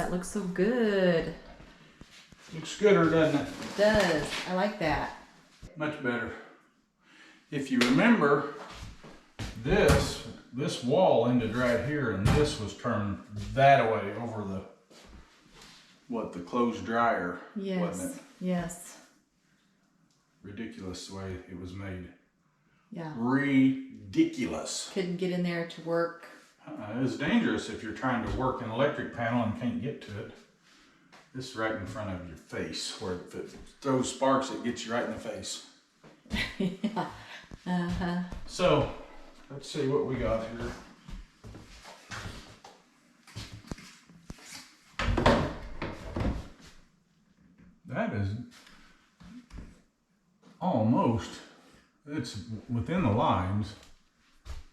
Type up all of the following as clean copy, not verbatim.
that looks so good. Looks gooder, doesn't it? It does. I like that. Much better. If you remember, this wall ended right here, and this was turned that way over the clothes dryer, wasn't it? Yes. Ridiculous the way it was made. Yeah. Ridiculous. Couldn't get in there to work. It's dangerous if you're trying to work an electric panel and can't get to it. This is right in front of your face, where if it throws sparks, it gets you right in the face. Yeah. Uh-huh. So, let's see what we got here. That is almost, it's within the lines.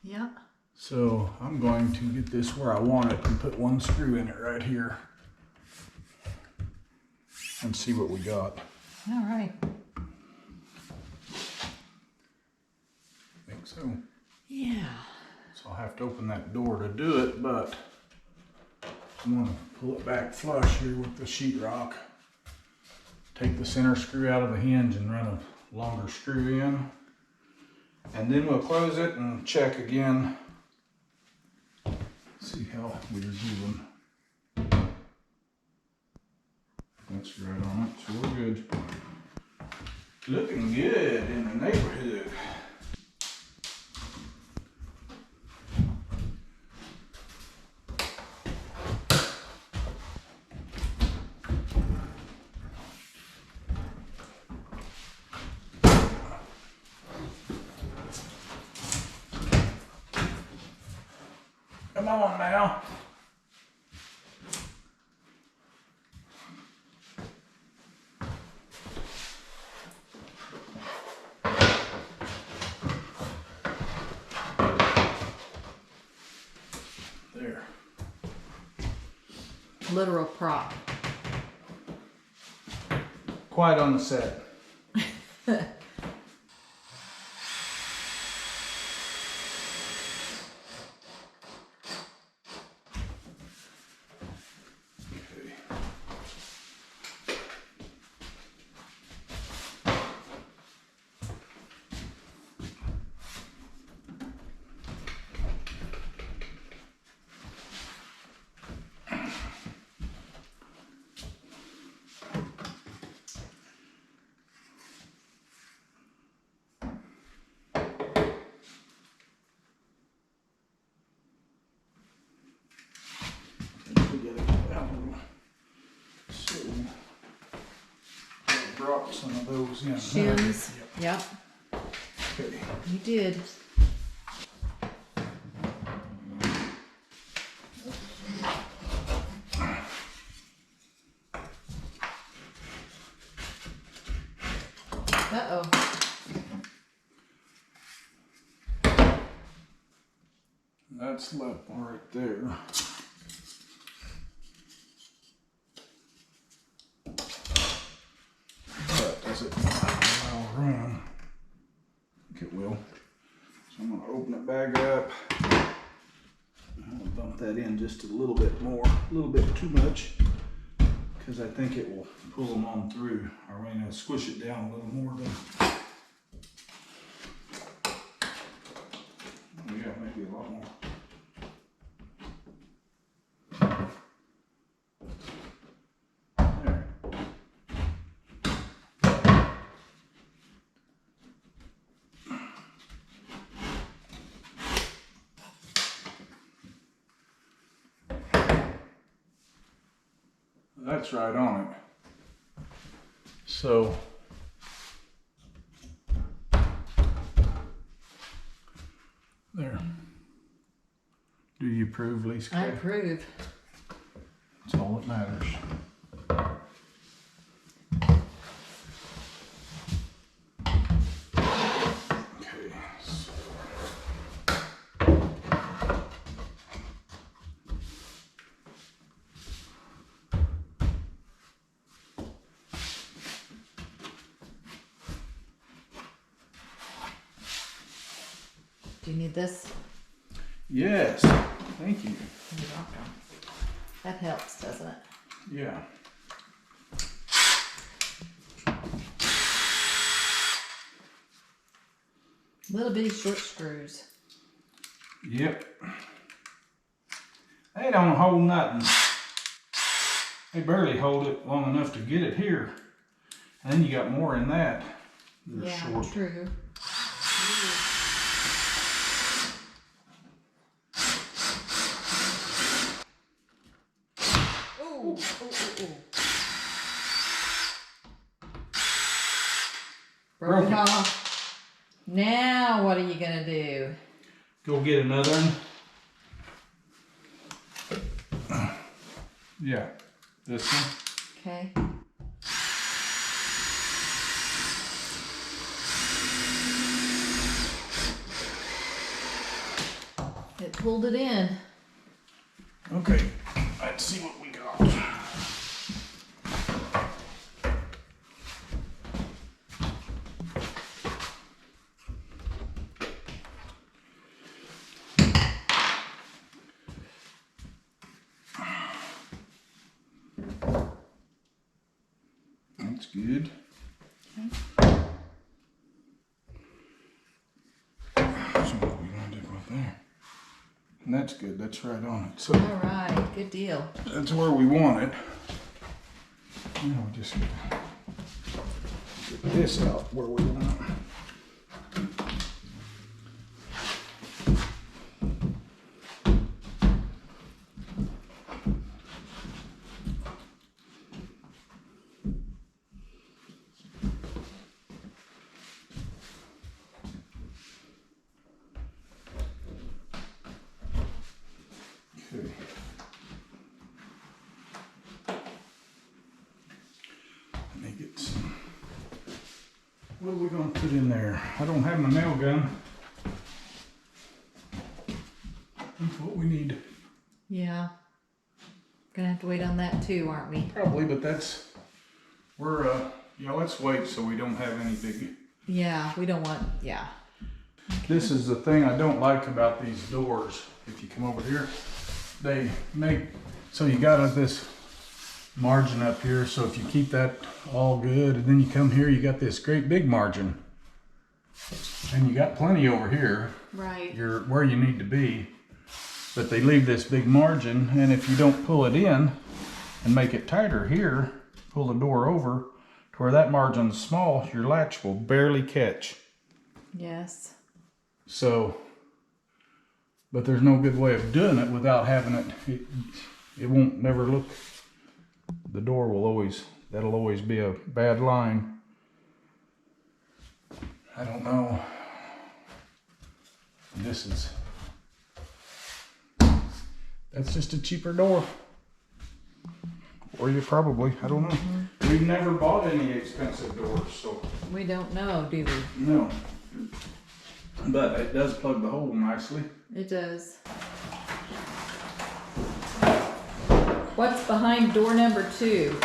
Yeah. So I'm going to get this where I want it and put one screw in it right here and see what we got. All right. Think so. Yeah. So I'll have to open that door to do it, but I'm going to pull it back flush here with the sheetrock. Take the center screw out of the hinge and run a longer screw in. And then we'll close it and check again. See how we're doing. That's right on it, so we're good. Looking good in the neighborhood. Come on now. There. Literal prop. Quiet on the set. Brought some of those in. Shims. Yep. Okay. You did. Uh-oh. That's left right there. But does it allow room? I think it will. So I'm going to open it back up. I'm going to bump that in just a little bit more, a little bit too much, because I think it will pull them on through. Or we're going to squish it down a little more. Yeah, maybe a lot more. There. That's right on it. So there. Do you approve, Lisa? I approve. That's all that matters. Okay. So. Do you need this? Yes. Thank you. You're welcome. That helps, doesn't it? Yeah. Little bitty short screws. Yep. They don't hold nothing. They barely hold it long enough to get it here. And then you got more in that. They're Yeah, short. true. Ooh, ooh, ooh, ooh. Broke it off. Now what are you gonna do? Go get another one. Yeah, this one. Okay. It pulled it in. Okay, let's see what we got. That's good. So what we gonna do with there? And that's good, that's right on it. So All right, good deal. that's where we want it. Now we just get this out where we want it. Okay. Let me get some. What are we gonna put in there? I don't have my nail gun. That's what we need. Yeah. Gonna have to wait on that too, aren't we? Probably, but that's, yeah, let's wait so we don't have any big. Yeah, we don't want, yeah. This is the thing I don't like about these doors. If you come over here, they make, so you got this margin up here. So if you keep that all good and then you come here, you got this great big margin. And you got plenty over here. Right. You're where you need to be. But they leave this big margin, and if you don't pull it in and make it tighter here, pull the door over to where that margin's small, your latch will barely catch. Yes. So, but there's no good way of doing it without having it, it won't never look, the door will always, that'll always be a bad line. I don't know. This is, that's just a cheaper door. Or you probably, I don't know. We've never bought any expensive doors, so. We don't know, do we? No. But it does plug the hole nicely. It does. What's behind door number 2?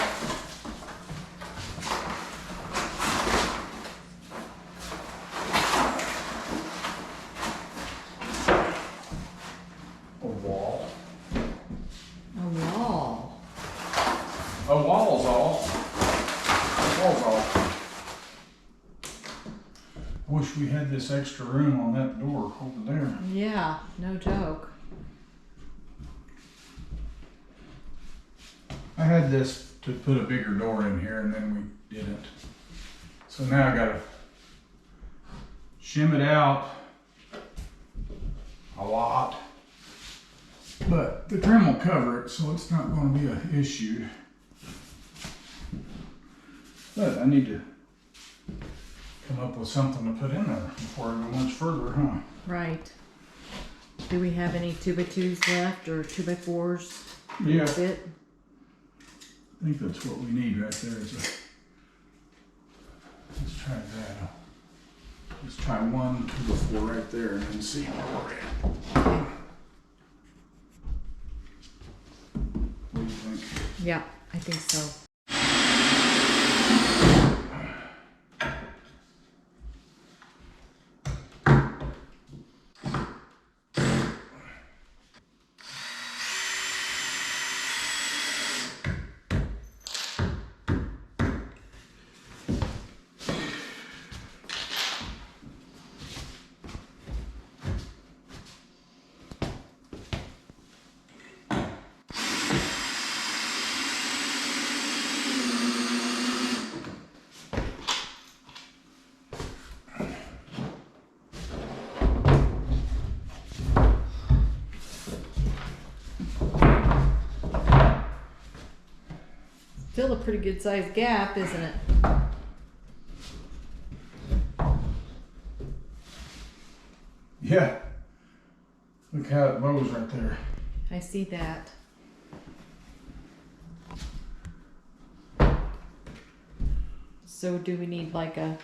A wall. A wall. A wall's all. A wall's all. Wish we had this extra room on that door over there. Yeah, no joke. I had this to put a bigger door in here and then we didn't. So now I gotta shim it out a lot. But the trim will cover it, so it's not gonna be an issue. But I need to come up with something to put in there before I go much further, huh? Right. Do we have any 2x2s left or 2x4s? Yeah. Fit? I think that's what we need right there is a, let's try that. Let's try 1, 2 before right there and then see where we're at. Okay. What do you think? Yeah, I think so. Still a pretty good sized gap, isn't it? Yeah. Look how it bows right there. I see that. So do we need like a,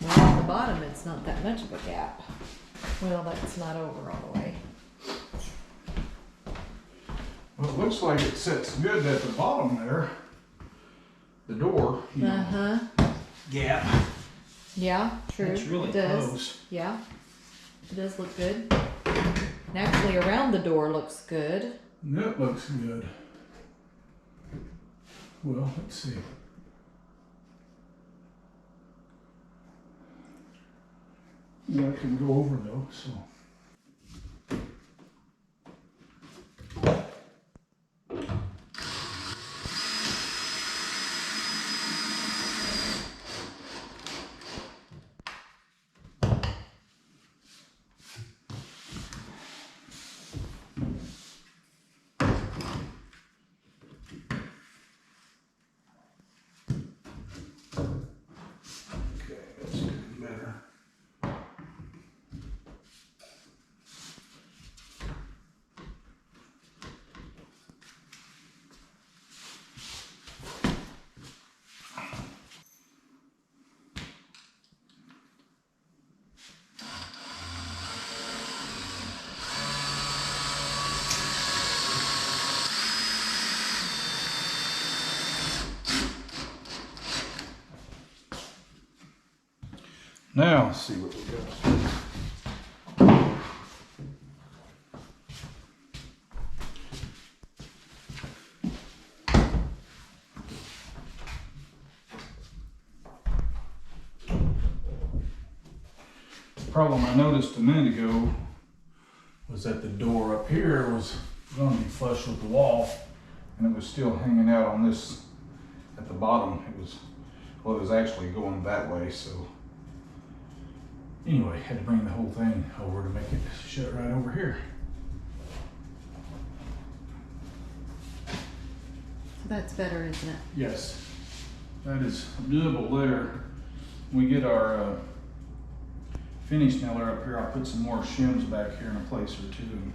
well, at the bottom it's not that much of a gap. Well, that's not over all the way. Well, it looks like it sits good at the bottom there. The door, you know, Uh-huh. gap. Yeah, true. It's really it does. close. Yeah. It does look good. And actually around the door looks good. That looks good. Well, let's see. Yeah, I can go over though, so. Okay, that's getting better. Now, let's see what we got. The problem I noticed a minute ago was that the door up here was going to be flush with the wall, and it was still hanging out on this at the bottom. It was actually going that way, so anyway, had to bring the whole thing over to make it shut right over here. So that's better, isn't it? Yes, that is doable there. When we get our finish nailer up here, I'll put some more shims back here in a place or two and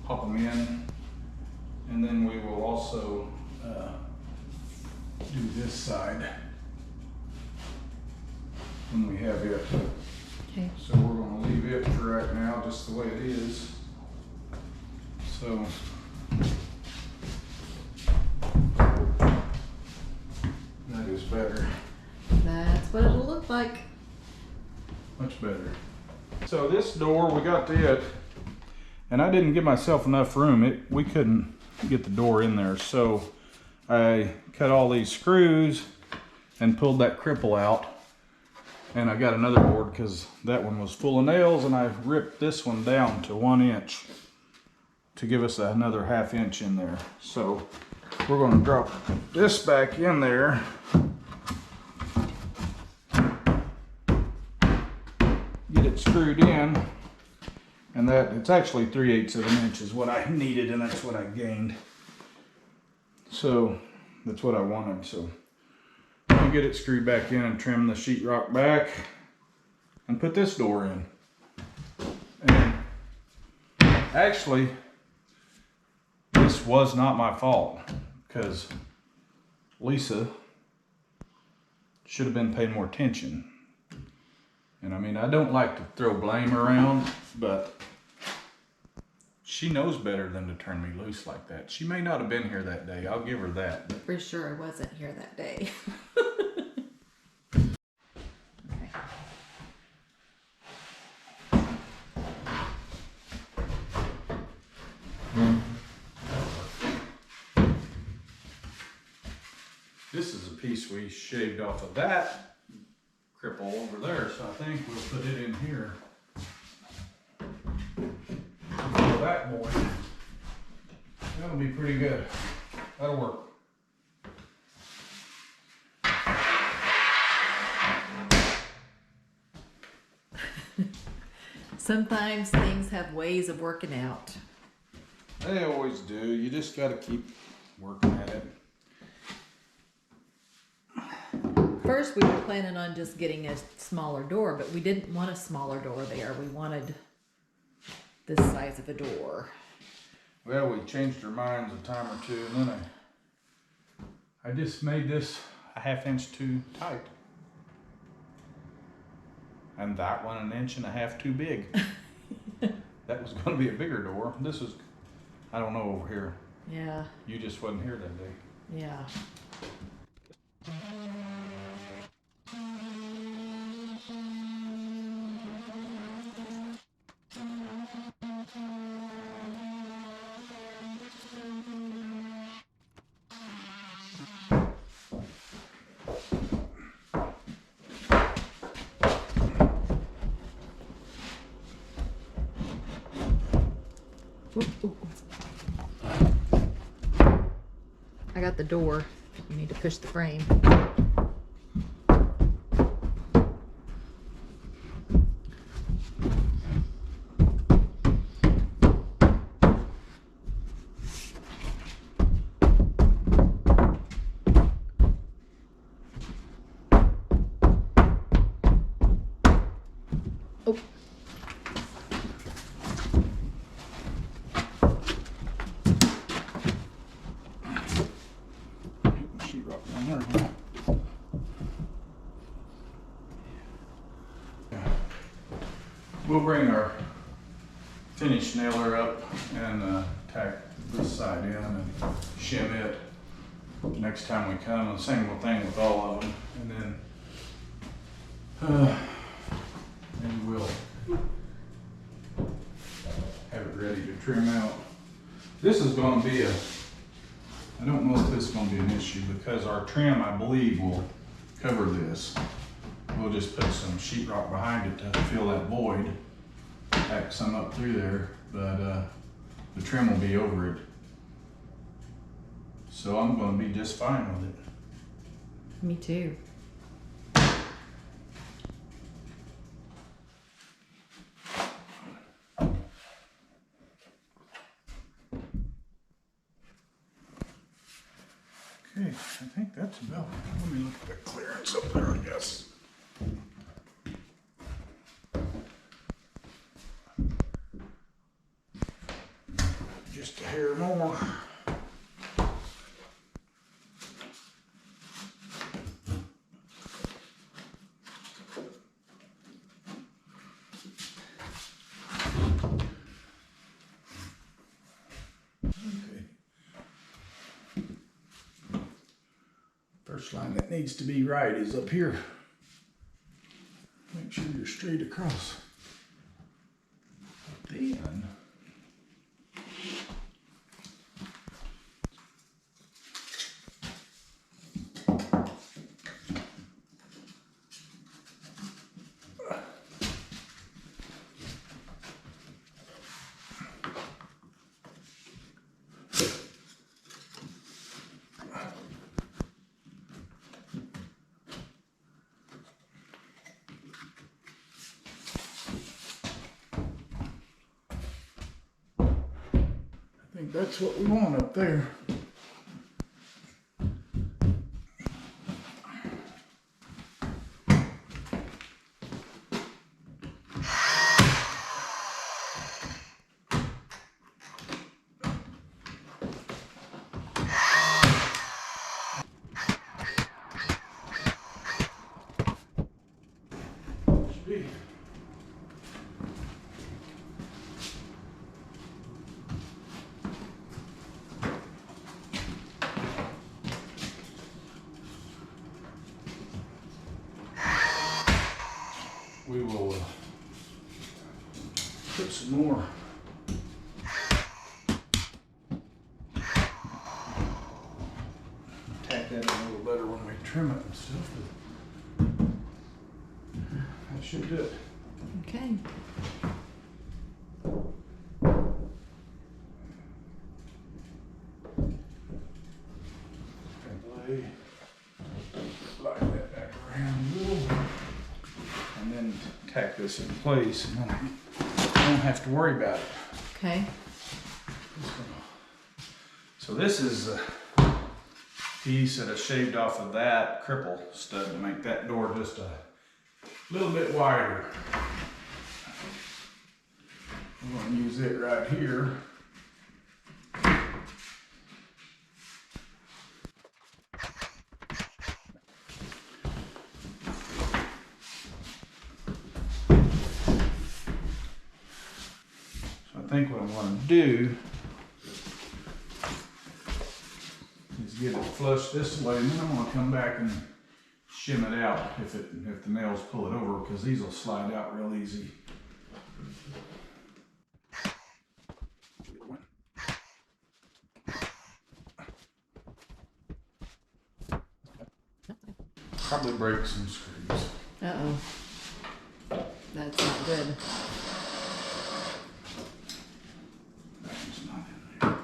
pop them in. And then we will also do this side when we have it. Okay. So we're going to leave it for right now just the way it is. So that is better. That's what it'll look like. Much better. So this door, we got to it, and I didn't give myself enough room. We couldn't get the door in there, so I cut all these screws and pulled that cripple out. And I got another board because that one was full of nails, and I ripped this one down to 1 inch to give us another ½ inch in there. So we're going to drop this back in there. Get it screwed in, and that it's actually 3/8 of an inch is what I needed, and that's what I gained. So that's what I wanted. So I'm gonna get it screwed back in and trim the sheetrock back and put this door in. And actually, this was not my fault because Lisa should have been paying more attention. And I mean, I don't like to throw blame around, but she knows better than to turn me loose like that. She may not have been here that day, I'll give her that. For sure I wasn't here that day. Okay. This is a piece we shaved off of that cripple over there, so I think we'll put it in here. For that boy. That'll be pretty good. That'll work. Sometimes things have ways of working out. They always do. You just got to keep working at it. first we were planning on just getting a smaller door, but we didn't want a smaller door there. We wanted this size of a door. Well, we changed our minds a time or two, and then I just made this a 1/2 inch too tight. And that one 1.5 inches too big. That was gonna be a bigger door. This is, I don't know over here. Yeah, You just wasn't here that day. yeah. Ooh, ooh, ooh. I got the door. You need to push the frame. Oh. Sheetrock down there. We'll bring our finish nailer up and tack this side in and shim it next time we come. And same thing with all of them. And then we'll have it ready to trim out. This is going to be I don't know if this is going to be an issue because our trim, I believe, will cover this. We'll just put some sheetrock behind it to fill that void, tack some up through there, but the trim will be over it. So I'm going to be just fine with it. Me too. Okay, I think that's about it. Let me look at the clearance up there, I guess. Just a hair more. Okay. First line that needs to be right is up here. Make sure you're straight across. Then I think that's what we want up there. Should be. We will put some more tack that in a little better when we trim it and stuff. But that should do it. Okay. Slide that back around a little. And then tack this in place, and then I don't have to worry about it. Okay. So this is piece that I shaved off of that cripple stud to make that door just a little bit wider. I'm going to use it right here. I think what I'm going to do is get it flush this way, and then I'm going to come back and shim it out if the nails pull it over, because these will slide out real easy. Probably break some screws. Uh-oh. That's not good. That's not in there.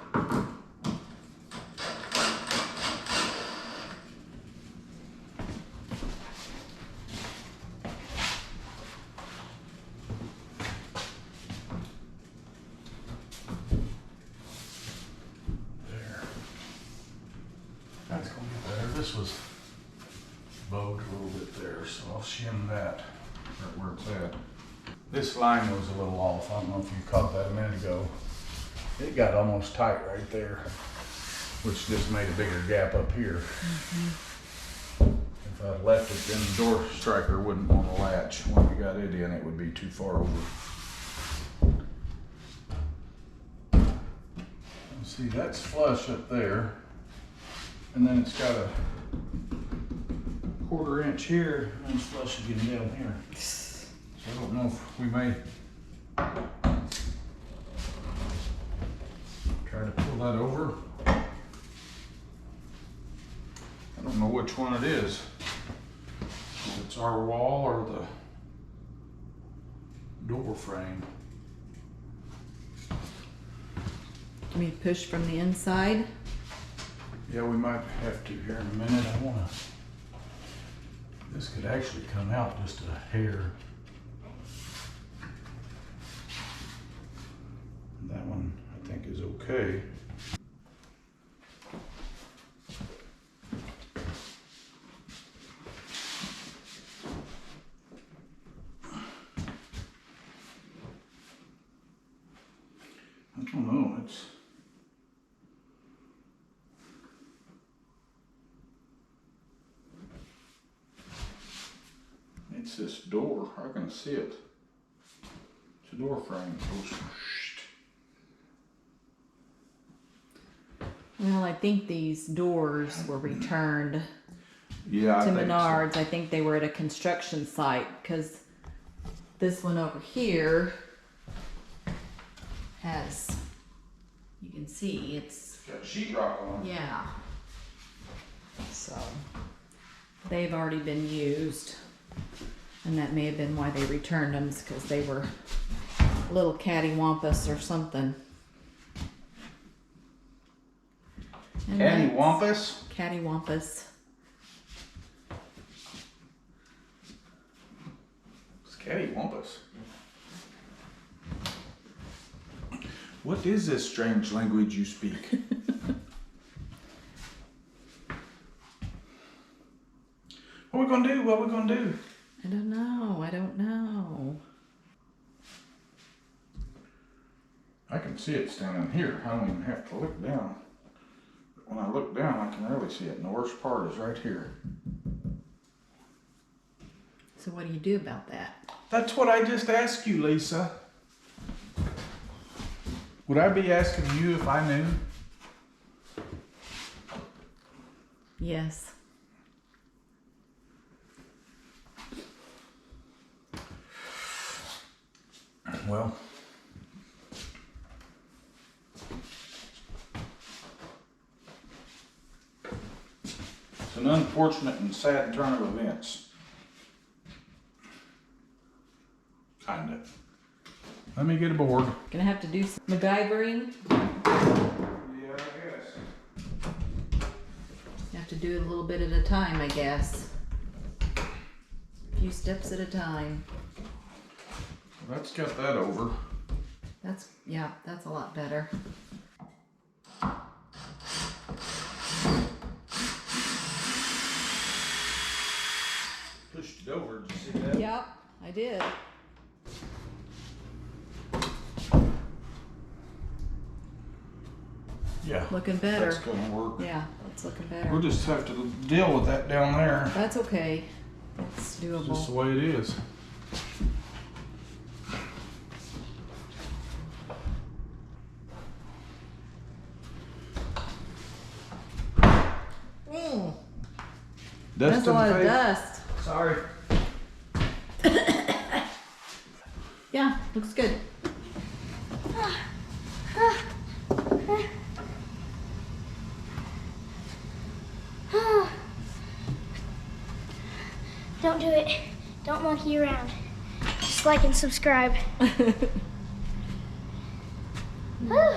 There. That's gonna get better. This was bowed a little bit there, so I'll shim that right where it's at. This line was a little off. I don't know if you caught that a minute ago. It got almost tight right there, which just made a bigger gap up here. If I'd left it, then the door striker wouldn't want to latch. When we got it in, it would be too far over. See, that's flush up there, and then it's got a 1/4 inch here, and it's flush again down here. So I don't know if we may try to pull that over. I don't know which one it is. If it's our wall or the door frame. Can we push from the inside? Yeah, we might have to here in a minute. This could actually come out just a hair. That one I think is okay. I don't know, it's this door. I can see it. It's a door frame. Well, I think these doors were returned Yeah, to Menards. So. I think they were at a construction site, because this one over here has, you can see it's got sheetrock on it. Yeah. So they've already been used, and that may have been why they returned them, because they were a little cattywampus or something. Cattywampus? Cattywampus. It's cattywampus. What is this strange language you speak? What are we gonna do? What are we gonna do? I don't know. I don't know. I can see it standing here. I don't even have to look down. But when I look down, I can really see it. And the worst part is right here. So what do you do about that? That's what I just asked you, Lisa. Would I be asking you if I knew? Yes. Well, it's an unfortunate and sad turn of events. Kinda. Let me get a board. Gonna have to do some MacGyvering. Yeah, I guess. You have to do it a little bit at a time, I guess. A few steps at a time. Well, that's got that over. That's a lot better. did. Yeah. Looking better. That's gonna work. Yeah, it's looking better. We'll just have to deal with that down there. That's okay. It's It's doable. just the way it is. That's a lot of dust. Sorry. Yeah, looks good. Don't do it. Don't monkey around. Just like and subscribe. Whew.